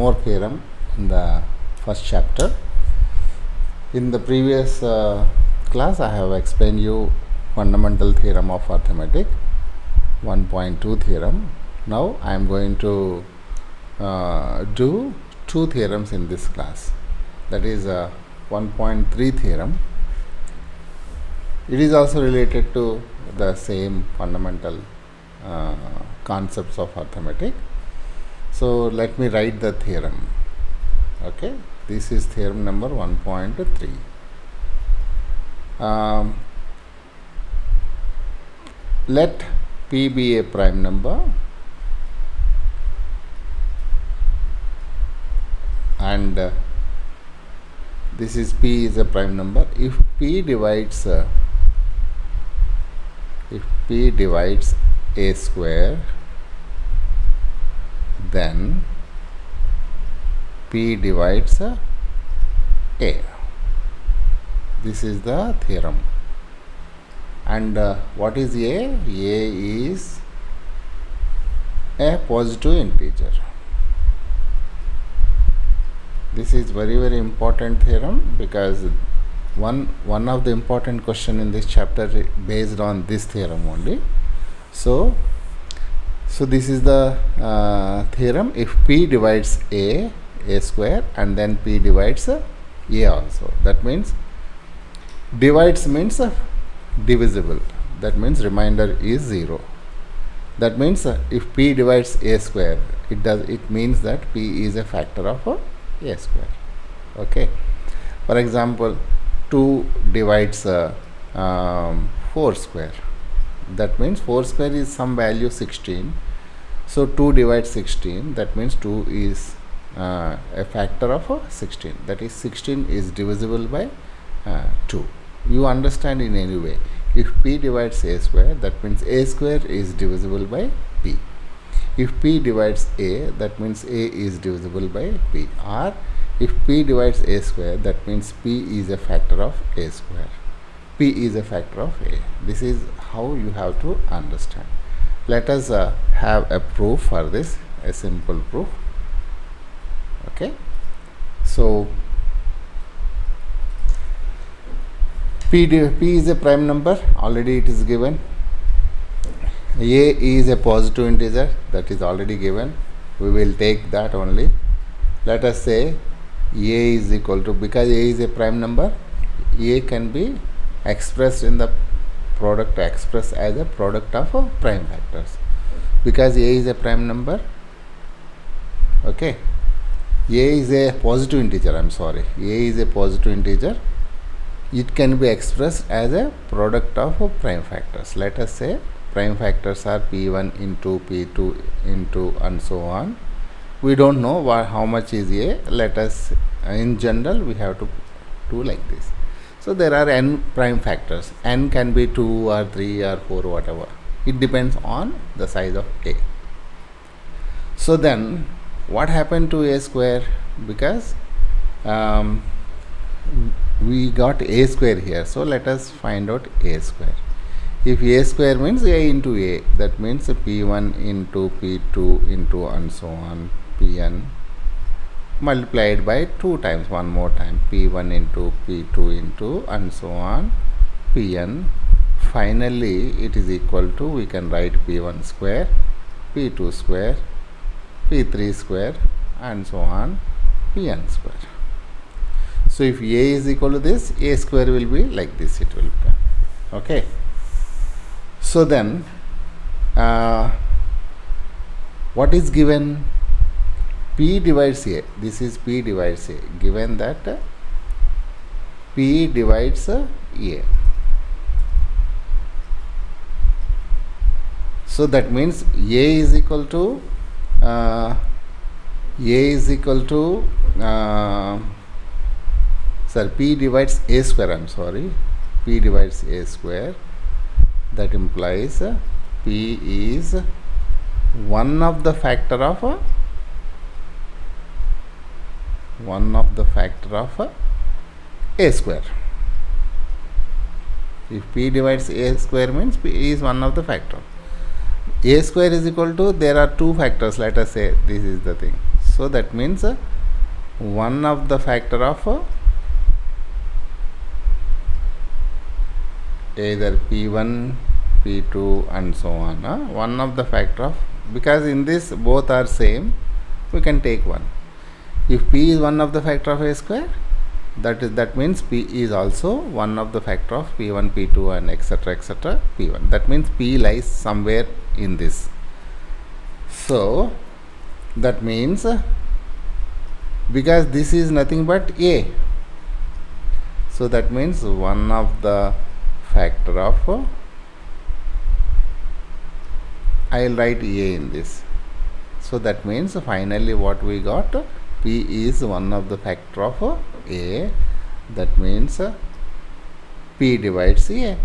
more theorem in the first chapter. In the previous class I have explained you fundamental theorem of arithmetic 1.2 theorem. Now I am going to do two theorems in this class, that is 1.3 theorem. It is also related to the same fundamental concepts of arithmetic. So let me write the theorem. Okay, this is theorem number 1.3. Let P be a prime number and this is P is a prime number if P divides a square, then P divides A. This is the theorem. And what is A? A is a positive integer. This is very important theorem because one of the important question in this chapter based on this theorem only. So this is the theorem. If P divides A square, and then P divides A also. That means divides means divisible. That means remainder is 0. That means if P divides A square, it means that P is a factor of A square. Okay. For example, 2 divides 4 square. That means 4 square is some value 16. So 2 divides 16. That means 2 is a factor of 16. That is 16 is divisible by 2. You understand in any way. If P divides A square, that means A square is divisible by P. If P divides A, that means A is divisible by P. Or if P divides A square, that means P is a factor of A square. P is a factor of A. This is how you have to understand. Let us have a proof for this, a simple proof. Okay. So P is a prime number, already it is given. A is a positive integer, that is already given. We will take that only. Let us say A is equal to, because A is a prime number, A can be expressed in the product, expressed as a product of prime factors. Because A is a prime number, okay, A is a positive integer, A is a positive integer. It can be expressed as a product of prime factors. Let us say prime factors are P1 into P2 into and so on. We don't know how much is A. Let us, in general, we have to do like this. So there are n prime factors. N can be 2 or 3 or 4, whatever. It depends on the size of A. So then what happened to A square? Because we got A square here. So let us find out A square. If A square means A into A, that means P1 into P2 into and so on, Pn multiplied by 2 times, one more time, P1 into P2 into and so on, Pn. Finally it is equal to, we can write P1 square, P2 square, P3 square and so on, Pn square. So if A is equal to this, A square will be like this, it will be. Okay. So then what is given? P divides A. This is P divides A. Given that P divides A. So that means A is equal to P divides A square, P divides A square. That implies P is one of the factor of A square. If P divides A square means P is one of the factor. A square is equal to, there are two factors, let us say this is the thing. So that means one of the factor of either P1, P2 and so on. One of the factor of, because in this both are same, we can take one. If P is one of the factor of A square, that means P is also one of the factor of P1, P2 and etc. P1. That means P lies somewhere in this. So that means because this is nothing but A, so that means one of the factor of I will write A in this. So that means finally what we got, P is one of the factor of A. That means P divides A.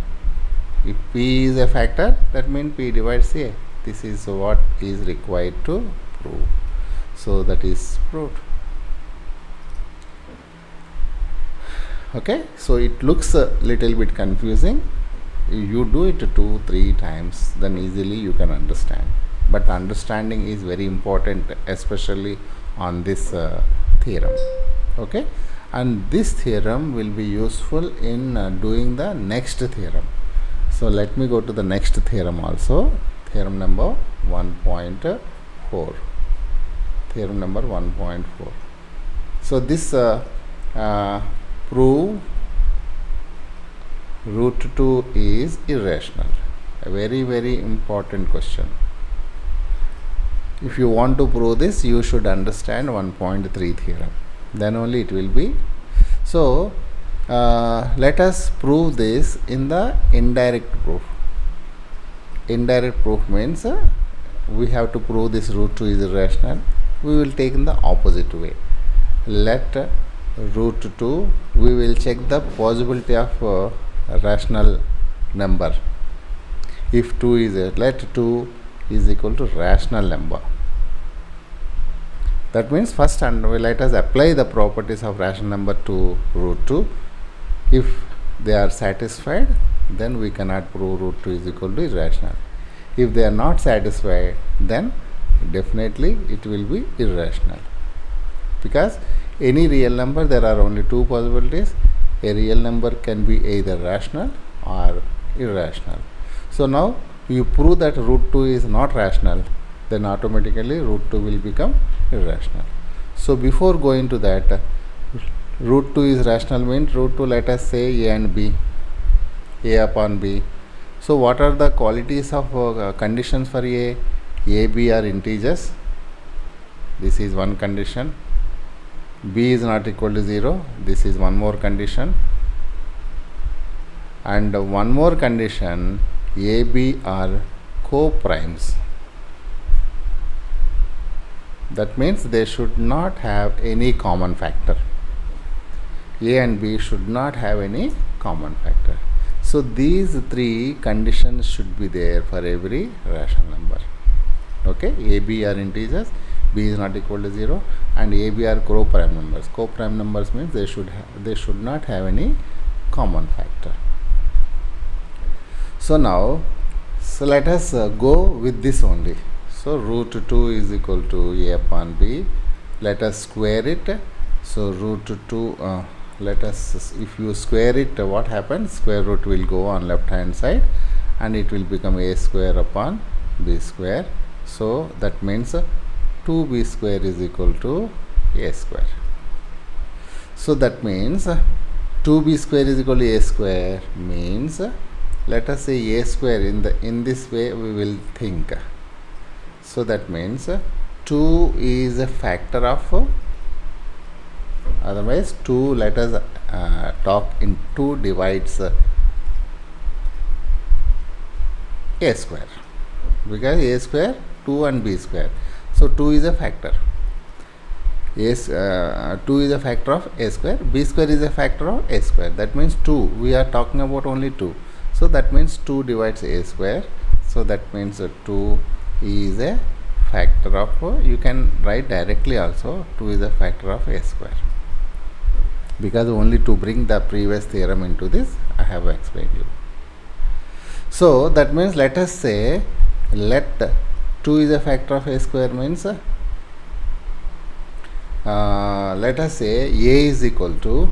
If P is a factor, that means P divides A. This is what is required to prove. So that is proved. Okay, so it looks a little bit confusing. You do it 2-3 times, then easily you can understand. But understanding is very important, especially on this theorem. Okay, and this theorem will be useful in doing the next theorem. So let me go to the next theorem also. Theorem number 1.4. Theorem number 1.4. So this prove root 2 is irrational. A very important question. If you want to prove this, you should understand 1.3 theorem. Then only it will be. So let us prove this in the indirect proof. Indirect proof means we have to prove this root 2 is irrational. We will take in the opposite way. Let root 2, we will check the possibility of rational number. If 2 is let 2 is equal to rational number. That means first let us apply the properties of rational number to root 2. If they are satisfied, then we cannot prove root 2 is equal to irrational. If they are not satisfied, then definitely it will be irrational. Because any real number, there are only two possibilities. A real number can be either rational or irrational. So now you prove that root 2 is not rational, then automatically root 2 will become irrational. So before going to that, root 2 is rational means root 2, let us say A and B, A upon B. So what are the qualities of conditions for A? A, B are integers. This is one condition. B is not equal to 0. This is one more condition. And one more condition, A, B are co-primes. That means they should not have any common factor. A and B should not have any common factor. So these three conditions should be there for every rational number. Okay, A, B are integers, B is not equal to 0, and A, B are co-prime numbers. Co-prime numbers means they should not have any common factor. So now, so let us go with this only. So root 2 is equal to A upon B. Let us square it. So root 2, let us, if you square it, what happens? Square root will go on left hand side and it will become A square upon B square. So that means 2B square is equal to A square. So that means 2B square is equal to A square means, let us say A square, in this way we will think. So that means 2 is a factor of, otherwise 2, let us talk in 2 divides A square, because A square 2 and B square. So 2 is a factor. 2 is a factor of A square, B square is a factor of A square. That means 2, we are talking about only 2. So that means 2 divides A square. So that means 2 is a factor of, you can write directly also, 2 is a factor of A square. Because only to bring the previous theorem into this, I have explained you. So that means let us say, let 2 is a factor of A square means let us say a is equal to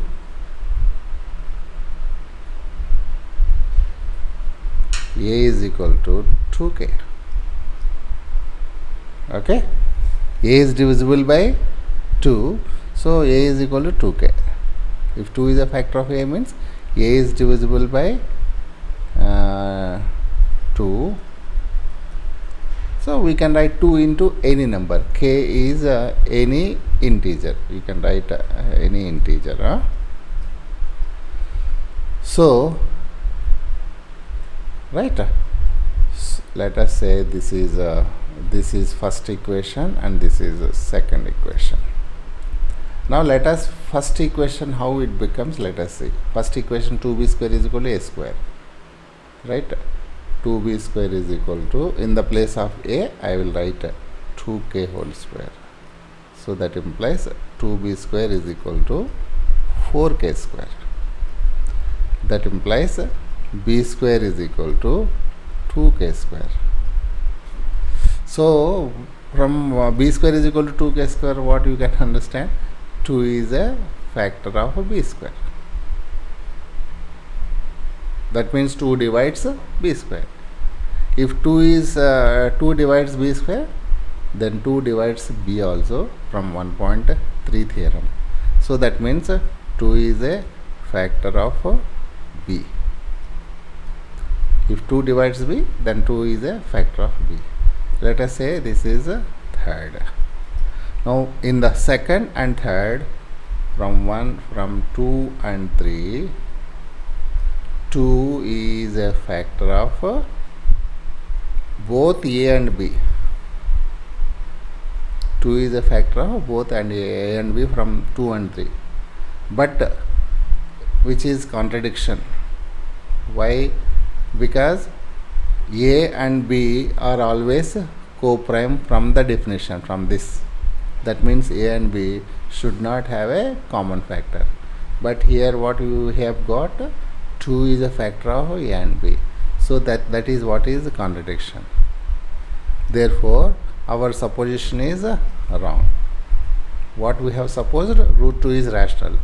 a is equal to 2k. Okay, a is divisible by 2, so a is equal to 2k. If 2 is a factor of a, means a is divisible by 2. So we can write 2 into any number. K is any integer. You can write any integer. So, right. Let us say this is first equation and this is second equation. Now let us first equation how it becomes. Let us see. First equation 2b square is equal to a square. Right. 2b square is equal to, in the place of a, I will write 2k whole square. So that implies 2b square is equal to 4k square. That implies b square is equal to 2k square. So from b square is equal to 2k square, what you can understand? 2 is a factor of b square. That means 2 divides b square. If 2 divides b square, then 2 divides b also from 1.3 theorem. So that means 2 is a factor of b. If 2 divides b, then 2 is a factor of b. Let us say this is a third. Now in the second and third, from 2 and 3, 2 is a factor of both a and b. 2 is a factor of both and a and b from 2 and 3. But which is contradiction. Why? Because a and b are always co-prime from the definition, from this. That means a and b should not have a common factor. But here what you have got, 2 is a factor of a and b. So that is what is the contradiction. Therefore, our supposition is wrong. What we have supposed, root 2 is rational.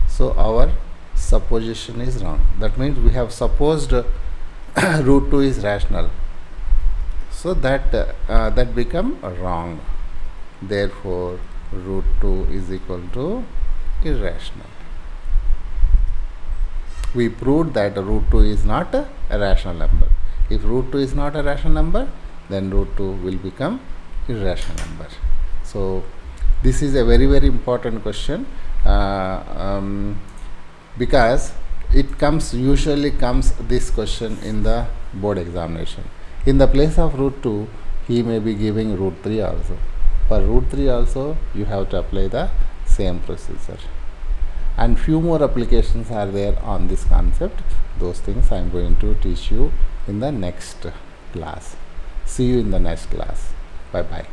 So our supposition is wrong. That means we have supposed root 2 is rational. So that become wrong. Therefore, root 2 is equal to irrational. We proved that root 2 is not a rational number. If root 2 is not a rational number, then root 2 will become irrational number. So this is a very, very important question, because it usually comes this question in the board examination. In the place of root 2, he may be giving root 3 also. For root 3 also, you have to apply the same procedure. And few more applications are there on this concept. Those things I am going to teach you in the next class. See you in the next class. Bye bye.